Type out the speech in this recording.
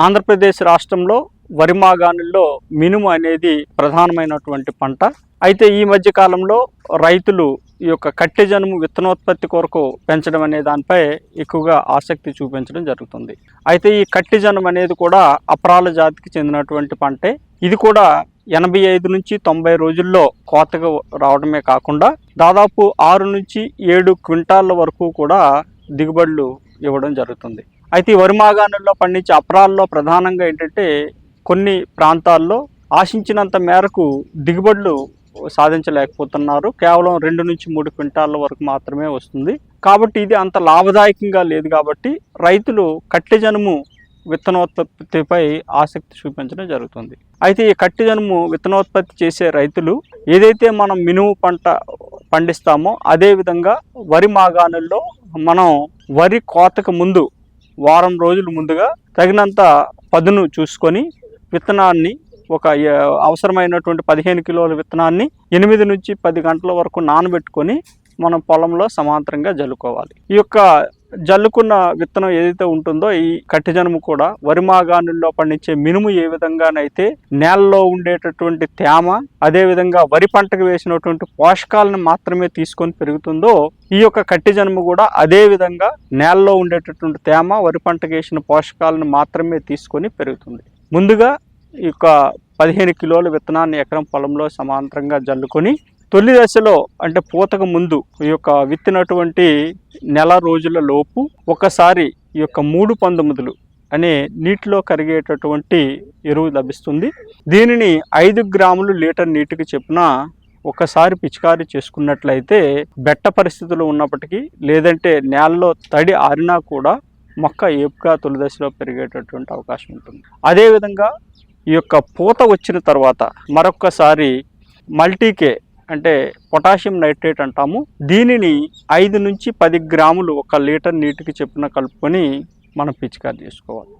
ఆంధ్రప్రదేశ్ రాష్ట్రంలో వరి మాగాణుల్లో మినుము అనేది ప్రధానమైనటువంటి పంట. అయితే ఈ మధ్య కాలంలో రైతులు ఈ యొక్క కట్టె జనుము విత్తనోత్పత్తి కొరకు పెంచడం అనే దానిపై ఎక్కువగా ఆసక్తి చూపించడం జరుగుతుంది. అయితే ఈ కట్టె జనుము అనేది కూడా అపరాల జాతికి చెందినటువంటి పంటే. ఇది కూడా 85 నుంచి 90 రోజుల్లో కోతగా రావడమే కాకుండా దాదాపు 6 నుంచి 7 క్వింటాళ్ళ వరకు కూడా దిగుబడులు ఇవ్వడం జరుగుతుంది. అయితే ఈ వరి మాగాణుల్లో పండించే అపరాల్లో ప్రధానంగా ఏంటంటే కొన్ని ప్రాంతాల్లో ఆశించినంత మేరకు దిగుబడులు సాధించలేకపోతున్నారు. కేవలం 2 నుంచి 3 క్వింటాళ్ళ వరకు మాత్రమే వస్తుంది. కాబట్టి ఇది అంత లాభదాయకంగా లేదు. కాబట్టి రైతులు కట్టె జనుము విత్తనోత్పత్తిపై ఆసక్తి చూపించడం జరుగుతుంది. అయితే ఈ కట్టె జనుము విత్తనోత్పత్తి చేసే రైతులు ఏదైతే మనం మినుము పంట పండిస్తామో అదేవిధంగా వరి మాగాణుల్లో మనం వరి కోతకు ముందు వారం రోజుల ముందుగా తగినంత పదును చూసుకొని విత్తనాన్ని అవసరమైనటువంటి 15 కిలోల విత్తనాన్ని 8 నుంచి 10 గంటల వరకు నానబెట్టుకొని మనం పొలంలో సమాంతరంగా జల్లుకోవాలి. ఈ యొక్క జల్లుకున్న విత్తనం ఏదైతే ఉంటుందో ఈ కట్టె జనుము కూడా వరి మాగాణుల్లో పండించే మినుము ఏ విధంగానైతే నేలలో ఉండేటటువంటి తేమ అదేవిధంగా వరి పంటకు వేసినటువంటి పోషకాలను మాత్రమే తీసుకొని పెరుగుతుందో ఈ యొక్క కట్టె జనుము కూడా అదే విధంగా నేలలో ఉండేటటువంటి తేమ వరి పంటకు వేసిన పోషకాలను మాత్రమే తీసుకొని పెరుగుతుంది. ముందుగా ఈ యొక్క 15 కిలోల విత్తనాన్ని ఎకరం పొలంలో సమాంతరంగా జల్లుకొని తొలి దశలో అంటే పూతకు ముందు ఈ యొక్క విత్తినటువంటి నెల రోజుల లోపు ఒకసారి ఈ యొక్క 3/19 అనే నీటిలో కరిగేటటువంటి ఎరువు లభిస్తుంది. దీనిని 5 గ్రాములు లీటర్ నీటికి చొప్పున ఒకసారి పిచికారీ చేసుకున్నట్లయితే బెట్ట పరిస్థితులు ఉన్నప్పటికీ లేదంటే నేలలో తడి ఆరినా కూడా మొక్క ఏపుగా తొలి దశలో పెరిగేటటువంటి అవకాశం ఉంటుంది. అదేవిధంగా ఈ యొక్క పూత వచ్చిన తర్వాత మరొక్కసారి మల్టీకే అంటే పొటాషియం నైట్రేట్ అంటాము. దీనిని 5 నుంచి 10 గ్రాములు 1 లీటర్ నీటికి చొప్పున కలుపుకొని మనం పిచికారీ చేసుకోవాలి.